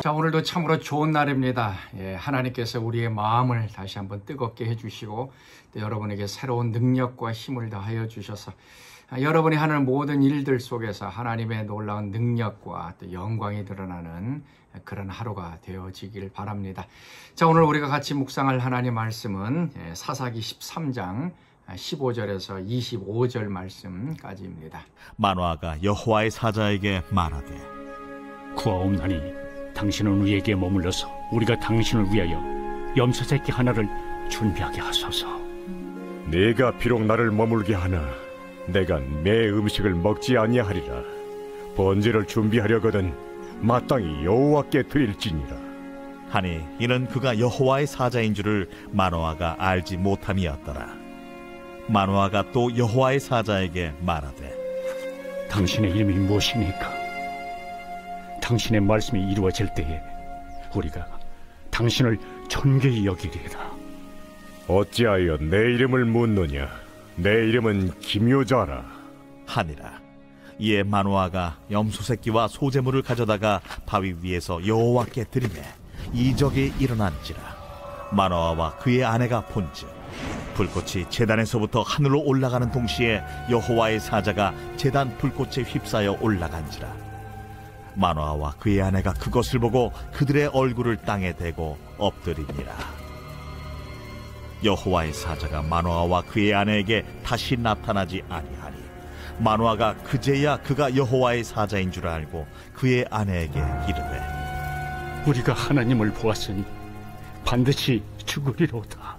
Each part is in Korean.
자, 오늘도 참으로 좋은 날입니다. 하나님께서 우리의 마음을 다시 한번 뜨겁게 해주시고 또 여러분에게 새로운 능력과 힘을 더하여 주셔서 여러분이 하는 모든 일들 속에서 하나님의 놀라운 능력과 또 영광이 드러나는 그런 하루가 되어지길 바랍니다. 자, 오늘 우리가 같이 묵상할 하나님 말씀은 사사기 13장 15절에서 25절 말씀까지입니다. 마노아가 여호와의 사자에게 말하되 구하옵나니 당신은 우리에게 머물러서 우리가 당신을 위하여 염소새끼 하나를 준비하게 하소서. 네가 비록 나를 머물게 하나 내가 내 음식을 먹지 아니하리라. 번제를 준비하려거든 마땅히 여호와께 드릴지니라 하니 이는 그가 여호와의 사자인 줄을 마노아가 알지 못함이었더라. 마노아가 또 여호와의 사자에게 말하되 당신의 이름이 무엇입니까? 당신의 말씀이 이루어질 때에 우리가 당신을 존귀히 여기리이다. 어찌하여 내 이름을 묻느냐? 내 이름은 기묘자라 하니라. 이에 마노아가 염소새끼와 소제물을 가져다가 바위 위에서 여호와께 드리매 이적이 일어난지라. 마노아와 그의 아내가 본즉 불꽃이 제단에서부터 하늘로 올라가는 동시에 여호와의 사자가 제단 불꽃에 휩싸여 올라간지라. 마노아와 그의 아내가 그것을 보고 그들의 얼굴을 땅에 대고 엎드리니라. 여호와의 사자가 마노아와 그의 아내에게 다시 나타나지 아니하니 마노아가 그제야 그가 여호와의 사자인 줄 알고 그의 아내에게 이르되 우리가 하나님을 보았으니 반드시 죽으리로다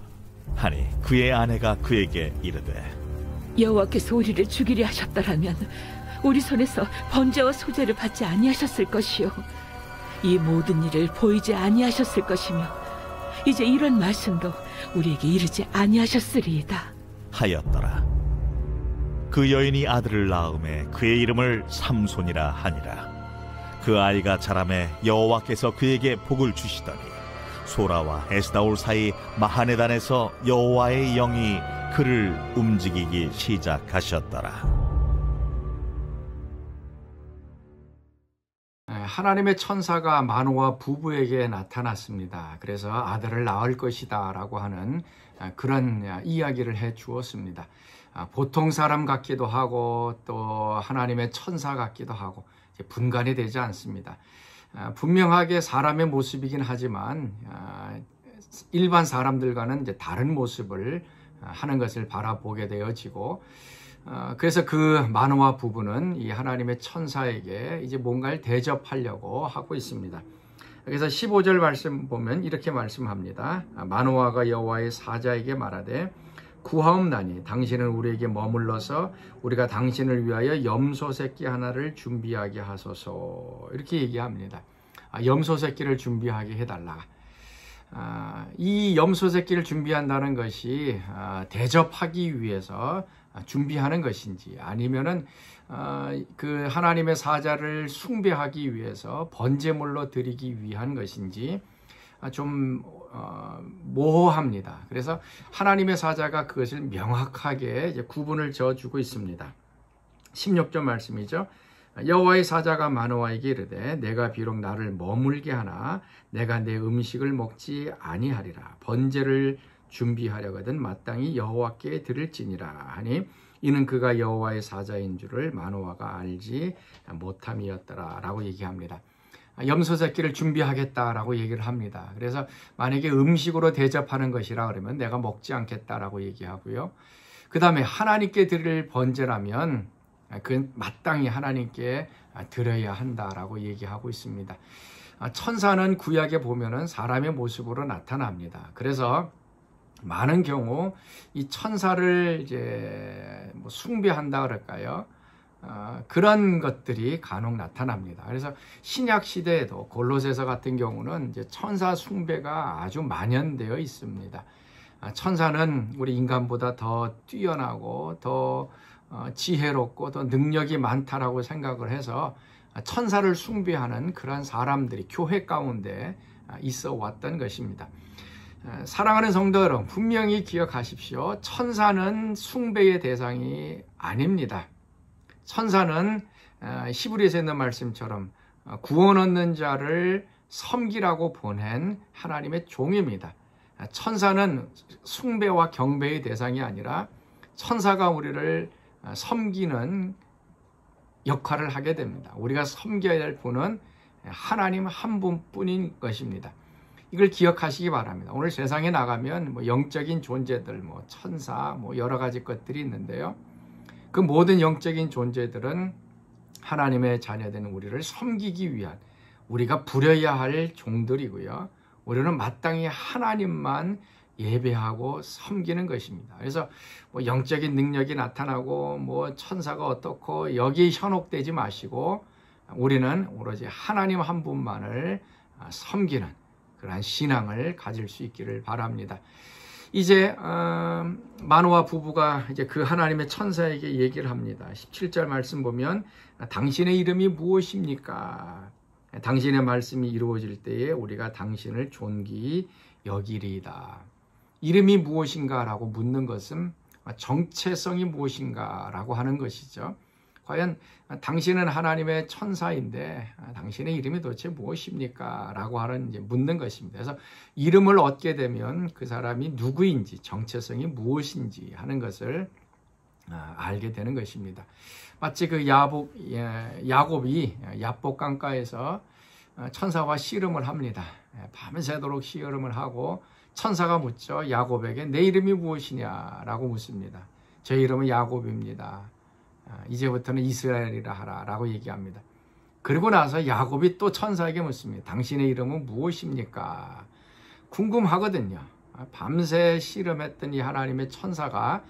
하니 그의 아내가 그에게 이르되 여호와께서 우리를 죽이려 하셨더라면 우리 손에서 번제와 소제를 받지 아니하셨을 것이요 이 모든 일을 보이지 아니하셨을 것이며 이제 이런 말씀도 우리에게 이르지 아니하셨으리이다 하였더라. 그 여인이 아들을 낳음에 그의 이름을 삼손이라 하니라. 그 아이가 자라매 여호와께서 그에게 복을 주시더니 소라와 에스다올 사이 마하네단에서 여호와의 영이 그를 움직이기 시작하셨더라. 하나님의 천사가 마노아 부부에게 나타났습니다. 그래서 아들을 낳을 것이다 라고 하는 그런 이야기를 해 주었습니다. 보통 사람 같기도 하고 또 하나님의 천사 같기도 하고 분간이 되지 않습니다. 분명하게 사람의 모습이긴 하지만 일반 사람들과는 이제 다른 모습을 하는 것을 바라보게 되어지고 그래서 그 마노아 부부는 이 하나님의 천사에게 이제 뭔가를 대접하려고 하고 있습니다. 그래서 15절 말씀 보면 이렇게 말씀합니다. 마노아가 여호와의 사자에게 말하되 구하옵나니 당신은 우리에게 머물러서 우리가 당신을 위하여 염소 새끼 하나를 준비하게 하소서. 이렇게 얘기합니다. 염소 새끼를 준비하게 해달라. 이 염소 새끼를 준비한다는 것이 대접하기 위해서 준비하는 것인지 아니면은 그 하나님의 사자를 숭배하기 위해서 번제물로 드리기 위한 것인지 좀 모호합니다. 그래서 하나님의 사자가 그것을 명확하게 이제 구분을 지어주고 있습니다. 16절 말씀이죠. 여호와의 사자가 마노아에게 이르되 내가 비록 나를 머물게 하나 내가 내 음식을 먹지 아니하리라. 번제를 준비하려거든 마땅히 여호와께 드릴지니라 하니 이는 그가 여호와의 사자인 줄을 마노아가 알지 못함이었더라 라고 얘기합니다. 염소 새끼를 준비하겠다라고 얘기를 합니다. 그래서 만약에 음식으로 대접하는 것이라 그러면 내가 먹지 않겠다라고 얘기하고요. 그 다음에 하나님께 드릴 번제라면 그건 마땅히 하나님께 드려야 한다라고 얘기하고 있습니다. 천사는 구약에 보면은 사람의 모습으로 나타납니다. 그래서 많은 경우 이 천사를 이제 뭐 숭배한다 그럴까요? 그런 것들이 간혹 나타납니다. 그래서 신약 시대에도 골로새서 같은 경우는 이제 천사 숭배가 아주 만연되어 있습니다. 천사는 우리 인간보다 더 뛰어나고 더 지혜롭고 더 능력이 많다라고 생각을 해서 천사를 숭배하는 그런 사람들이 교회 가운데 있어 왔던 것입니다. 사랑하는 성도 여러분, 분명히 기억하십시오. 천사는 숭배의 대상이 아닙니다. 천사는 히브리서에 있는 말씀처럼 구원 얻는 자를 섬기라고 보낸 하나님의 종입니다. 천사는 숭배와 경배의 대상이 아니라 천사가 우리를 섬기는 역할을 하게 됩니다. 우리가 섬겨야 할 분은 하나님 한 분뿐인 것입니다. 이걸 기억하시기 바랍니다. 오늘 세상에 나가면 영적인 존재들, 천사, 여러 가지 것들이 있는데요. 그 모든 영적인 존재들은 하나님의 자녀된 우리를 섬기기 위한, 우리가 부려야 할 종들이고요. 우리는 마땅히 하나님만 예배하고 섬기는 것입니다. 그래서 영적인 능력이 나타나고 천사가 어떻고 여기에 현혹되지 마시고 우리는 오로지 하나님 한 분만을 섬기는 그러한 신앙을 가질 수 있기를 바랍니다. 이제 마노아 부부가 이제 그 하나님의 천사에게 얘기를 합니다. 17절 말씀 보면 당신의 이름이 무엇입니까? 당신의 말씀이 이루어질 때에 우리가 당신을 존귀히 여기리이다. 이름이 무엇인가 라고 묻는 것은 정체성이 무엇인가 라고 하는 것이죠. 과연 당신은 하나님의 천사인데 당신의 이름이 도대체 무엇입니까? 라고 하는 이제 묻는 것입니다. 그래서 이름을 얻게 되면 그 사람이 누구인지, 정체성이 무엇인지 하는 것을 알게 되는 것입니다. 마치 그 야곱이 야복 강가에서 천사와 씨름을 합니다. 밤새도록 씨름을 하고 천사가 묻죠. 야곱에게 내 이름이 무엇이냐라고 묻습니다. 제 이름은 야곱입니다. 이제부터는 이스라엘이라 하라 라고 얘기합니다. 그리고 나서 야곱이 또 천사에게 묻습니다. 당신의 이름은 무엇입니까? 궁금하거든요. 밤새 씨름했던 이 하나님의 천사가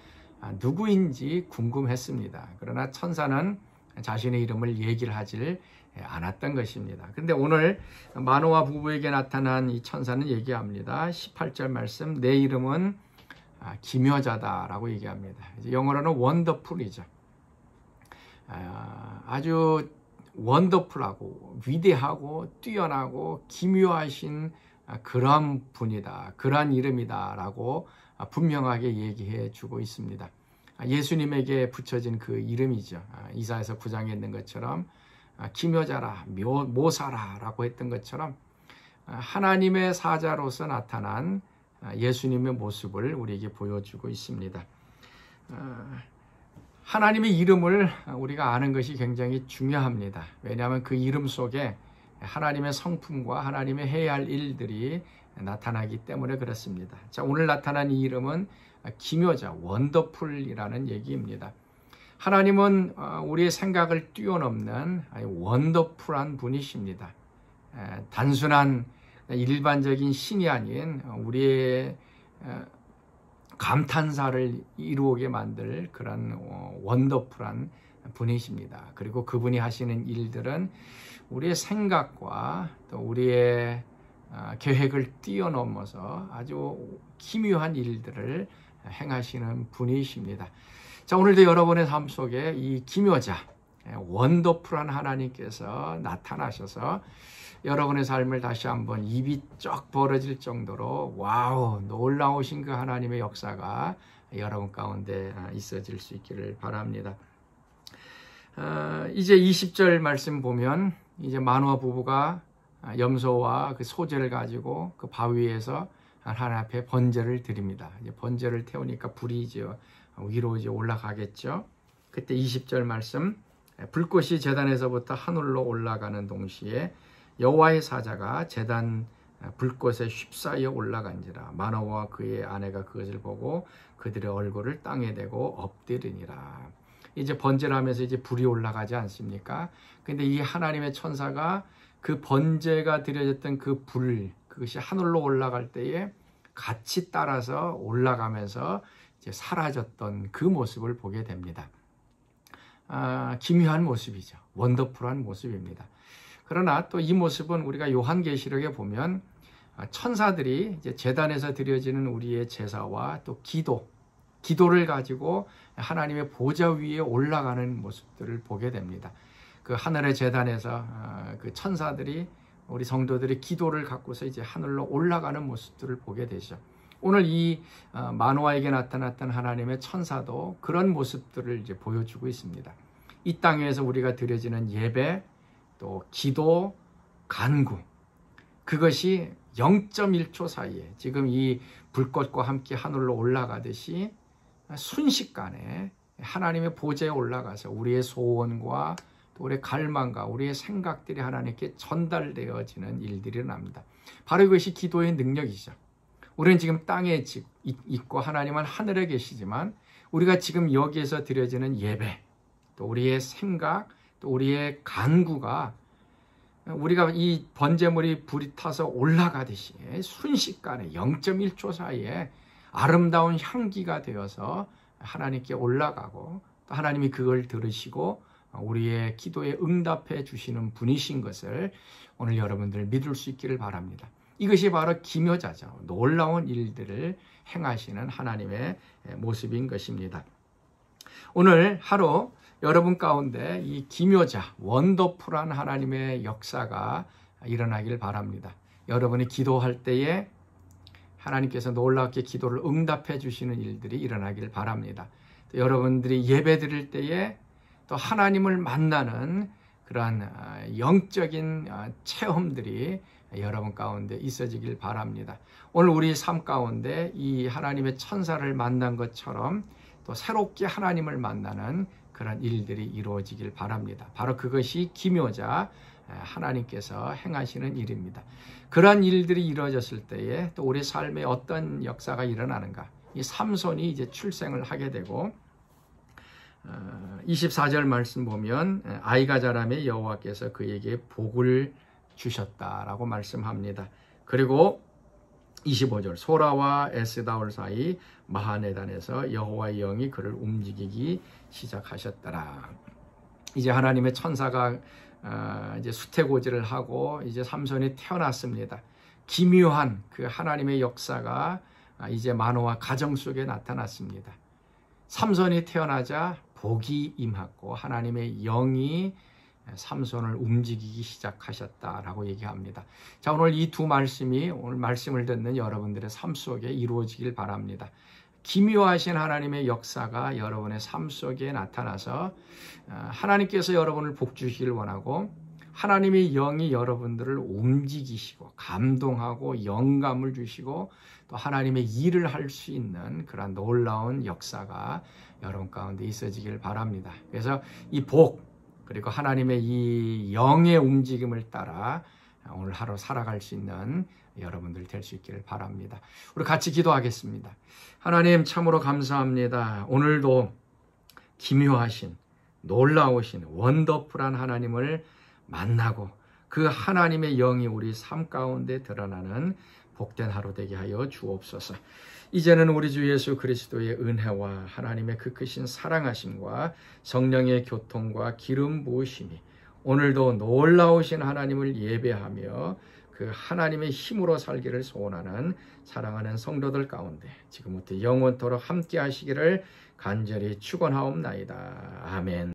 누구인지 궁금했습니다. 그러나 천사는 자신의 이름을 얘기를 하질 않았던 것입니다. 그런데 오늘 마노아 부부에게 나타난 이 천사는 얘기합니다. 18절 말씀, 내 이름은 기묘자다라고 얘기합니다. 영어로는 원더풀이죠. 아주 원더풀하고 위대하고 뛰어나고 기묘하신 그런 분이다, 그런 이름이다라고 분명하게 얘기해 주고 있습니다. 예수님에게 붙여진 그 이름이죠. 이사야서 9장에 있는 것처럼 기묘자라, 모사라라고 했던 것처럼 하나님의 사자로서 나타난 예수님의 모습을 우리에게 보여주고 있습니다. 하나님의 이름을 우리가 아는 것이 굉장히 중요합니다. 왜냐하면 그 이름 속에 하나님의 성품과 하나님의 해야 할 일들이 나타나기 때문에 그렇습니다. 자, 오늘 나타난 이 이름은 기묘자, 원더풀이라는 얘기입니다. 하나님은 우리의 생각을 뛰어넘는 원더풀한 분이십니다. 단순한 일반적인 신이 아닌 우리의 감탄사를 이루게 만들 그런 원더풀한 분이십니다. 그리고 그분이 하시는 일들은 우리의 생각과 또 우리의 계획을 뛰어넘어서 아주 기묘한 일들을 행하시는 분이십니다. 자, 오늘도 여러분의 삶 속에 이 기묘자, 원더풀한 하나님께서 나타나셔서 여러분의 삶을 다시 한번 입이 쩍 벌어질 정도로 와우, 놀라우신 그 하나님의 역사가 여러분 가운데 있어질 수 있기를 바랍니다. 이제 20절 말씀 보면 이제 마노아 부부가 염소와 그 소재를 가지고 그 바위에서 하나님 앞에 번제를 드립니다. 이제 번제를 태우니까 불이 이제 위로 이제 올라가겠죠. 그때 20절 말씀, 불꽃이 제단에서부터 하늘로 올라가는 동시에 여호와의 사자가 제단 불꽃에 휩싸여 올라간지라. 마노아와 그의 아내가 그것을 보고 그들의 얼굴을 땅에 대고 엎드리니라. 이제 번제를 하면서 이제 불이 올라가지 않습니까? 근데 이 하나님의 천사가 그 번제가 드려졌던 그 불, 그것이 하늘로 올라갈 때에 같이 따라서 올라가면서 이제 사라졌던 그 모습을 보게 됩니다. 기묘한 모습이죠. 원더풀한 모습입니다. 그러나 또 이 모습은 우리가 요한계시록에 보면 천사들이 이제 제단에서 드려지는 우리의 제사와 또 기도를 가지고 하나님의 보좌 위에 올라가는 모습들을 보게 됩니다. 그 하늘의 제단에서 그 천사들이 우리 성도들의 기도를 갖고서 이제 하늘로 올라가는 모습들을 보게 되죠. 오늘 이 마노아에게 나타났던 하나님의 천사도 그런 모습들을 이제 보여주고 있습니다. 이 땅에서 우리가 드려지는 예배, 또 기도, 간구, 그것이 0.1초 사이에 지금 이 불꽃과 함께 하늘로 올라가듯이 순식간에 하나님의 보좌에 올라가서 우리의 소원과 또 우리의 갈망과 우리의 생각들이 하나님께 전달되어지는 일들이 일어납니다. 바로 이것이 기도의 능력이죠. 우리는 지금 땅에 있고 하나님은 하늘에 계시지만 우리가 지금 여기에서 드려지는 예배, 또 우리의 생각, 또 우리의 간구가 우리가 이 번제물이 불이 타서 올라가듯이 순식간에 0.1초 사이에 아름다운 향기가 되어서 하나님께 올라가고 또 하나님이 그걸 들으시고 우리의 기도에 응답해 주시는 분이신 것을 오늘 여러분들 믿을 수 있기를 바랍니다. 이것이 바로 기묘자죠. 놀라운 일들을 행하시는 하나님의 모습인 것입니다. 오늘 하루 여러분 가운데 이 기묘자, 원더풀한 하나님의 역사가 일어나길 바랍니다. 여러분이 기도할 때에 하나님께서 놀랍게 기도를 응답해 주시는 일들이 일어나길 바랍니다. 또 여러분들이 예배 드릴 때에 또 하나님을 만나는 그러한 영적인 체험들이 여러분 가운데 있어지길 바랍니다. 오늘 우리 삶 가운데 이 하나님의 천사를 만난 것처럼 또 새롭게 하나님을 만나는 그런 일들이 이루어지길 바랍니다. 바로 그것이 기묘자 하나님께서 행하시는 일입니다. 그러한 일들이 이루어졌을 때에 또 우리 삶에 어떤 역사가 일어나는가? 이 삼손이 이제 출생을 하게 되고 24절 말씀 보면 아이가 자라매 여호와께서 그에게 복을 주셨다라고 말씀합니다. 그리고 25절 소라와 에스다올 사이 마하네단에서 여호와의 영이 그를 움직이기 시작하셨더라. 이제 하나님의 천사가 이제 수태고지를 하고 이제 삼손이 태어났습니다. 기묘한 그 하나님의 역사가 이제 마노아 가정 속에 나타났습니다. 삼손이 태어나자 복이 임하고 하나님의 영이 삼손을 움직이기 시작하셨다라고 얘기합니다. 자, 오늘 이 두 말씀이 오늘 말씀을 듣는 여러분들의 삶 속에 이루어지길 바랍니다. 기묘하신 하나님의 역사가 여러분의 삶 속에 나타나서 하나님께서 여러분을 복주시길 원하고 하나님의 영이 여러분들을 움직이시고 감동하고 영감을 주시고 또 하나님의 일을 할 수 있는 그런 놀라운 역사가 여러분 가운데 있어지길 바랍니다. 그래서 이 복 그리고 하나님의 이 영의 움직임을 따라 오늘 하루 살아갈 수 있는 여러분들 될 수 있기를 바랍니다. 우리 같이 기도하겠습니다. 하나님 참으로 감사합니다. 오늘도 기묘하신 놀라우신 원더풀한 하나님을 만나고 그 하나님의 영이 우리 삶 가운데 드러나는 복된 하루 되게 하여 주옵소서. 이제는 우리 주 예수 그리스도의 은혜와 하나님의 그 크신 사랑하심과 성령의 교통과 기름 부으심이 오늘도 놀라우신 하나님을 예배하며 그 하나님의 힘으로 살기를 소원하는 사랑하는 성도들 가운데 지금부터 영원토록 함께 하시기를 간절히 축원하옵나이다. 아멘.